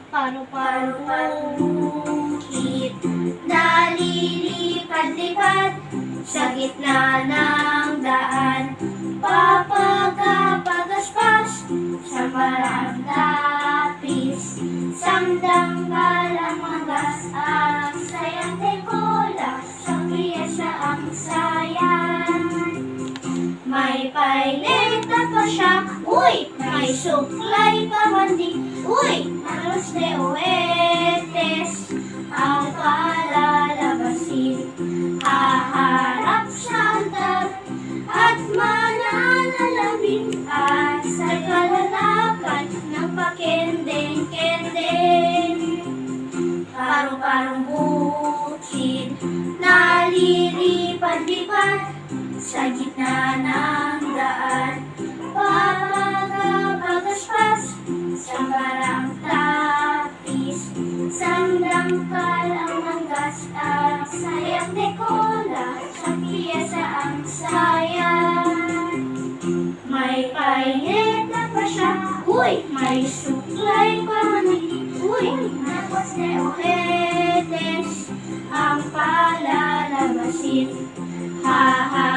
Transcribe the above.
Paru-paru bukid, nalilipad-lipad sa gitna ng daan. Papagapagaspas sa parang tapis, samdanggal ang magas ang sayang tekola, sa piyesa ang sayan. May paileta pa siya, uy! May suklay pa mandi, uy! Aros de oetes ang palalabasin. Haharap sa altar at mananalangin at sa kalalakan ng pakendeng-kendeng. Parong-parong bukid, nalilipad-lipad sa gitna ng daan. Papagapagaspas sa parang tapis, samdangkal ang manggas ang sayang dekola, sa piyesa ang sayan. May paineta pa siya, uy! May suklay pa mani, uy! Napos de ojetes ang palalabasin. Ha ha